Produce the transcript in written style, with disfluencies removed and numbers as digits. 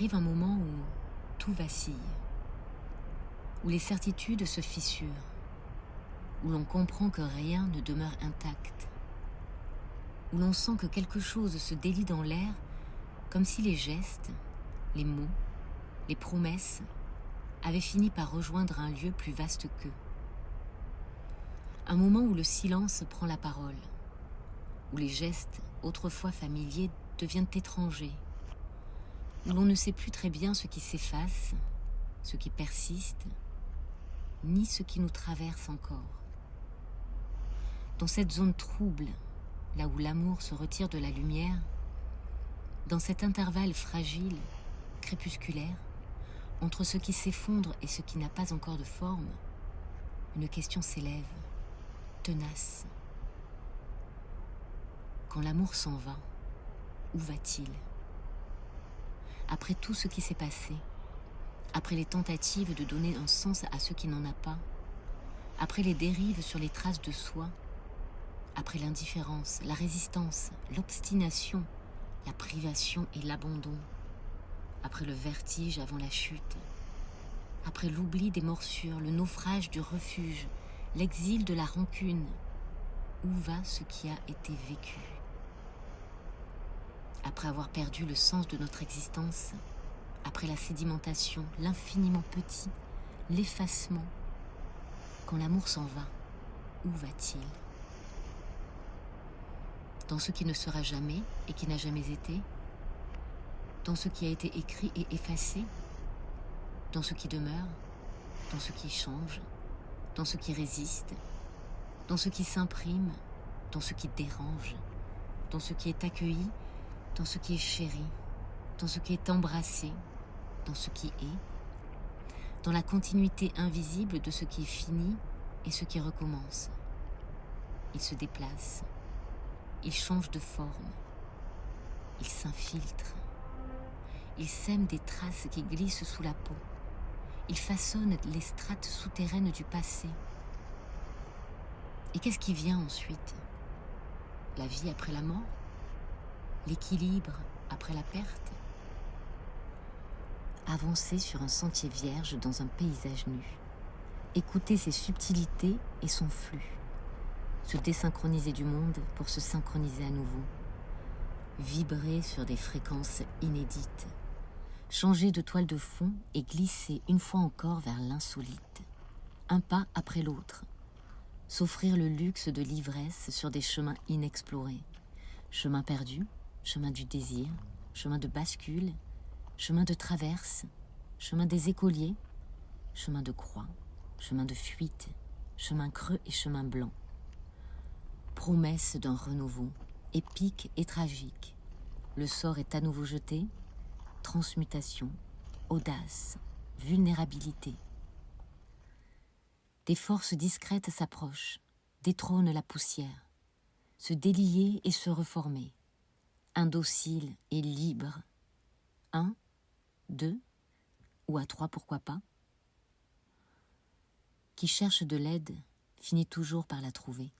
arrive un moment où tout vacille, où les certitudes se fissurent, où l'on comprend que rien ne demeure intact, où l'on sent que quelque chose se délie dans l'air, comme si les gestes, les mots, les promesses avaient fini par rejoindre un lieu plus vaste qu'eux. Un moment où le silence prend la parole, où les gestes, autrefois familiers, deviennent étrangers, où l'on ne sait plus très bien ce qui s'efface, ce qui persiste, ni ce qui nous traverse encore. Dans cette zone trouble, là où l'amour se retire de la lumière, dans cet intervalle fragile, crépusculaire, entre ce qui s'effondre et ce qui n'a pas encore de forme, une question s'élève, tenace. Quand l'amour s'en va, où va-t-il? Après tout ce qui s'est passé, après les tentatives de donner un sens à ce qui n'en a pas, après les dérives sur les traces de soi, après l'indifférence, la résistance, l'obstination, la privation et l'abandon, après le vertige avant la chute, après l'oubli des morsures, le naufrage du refuge, l'exil de la rancune, où va ce qui a été vécu? Après avoir perdu le sens de notre existence, après la sédimentation, l'infiniment petit, l'effacement, quand l'amour s'en va, où va-t-il? Dans ce qui ne sera jamais et qui n'a jamais été, dans ce qui a été écrit et effacé, dans ce qui demeure, dans ce qui change, dans ce qui résiste, dans ce qui s'imprime, dans ce qui dérange, dans ce qui est accueilli, dans ce qui est chéri, dans ce qui est embrassé, dans ce qui est, dans la continuité invisible de ce qui est fini et ce qui recommence. Il se déplace, il change de forme, il s'infiltre, il sème des traces qui glissent sous la peau, il façonne les strates souterraines du passé. Et qu'est-ce qui vient ensuite? La vie après la mort? L'équilibre après la perte? Avancer sur un sentier vierge dans un paysage nu, écouter ses subtilités et son flux, se désynchroniser du monde pour se synchroniser à nouveau, vibrer sur des fréquences inédites, changer de toile de fond et glisser une fois encore vers l'insolite, un pas après l'autre, s'offrir le luxe de l'ivresse sur des chemins inexplorés, chemin perdu, chemin du désir, chemin de bascule, chemin de traverse, chemin des écoliers, chemin de croix, chemin de fuite, chemin creux et chemin blanc. Promesse d'un renouveau, épique et tragique. Le sort est à nouveau jeté, transmutation, audace, vulnérabilité. Des forces discrètes s'approchent, détrônent la poussière, se délier et se reformer, indocile et libre. 1, 2, ou à 3, pourquoi pas? Qui cherche de l'aide finit toujours par la trouver.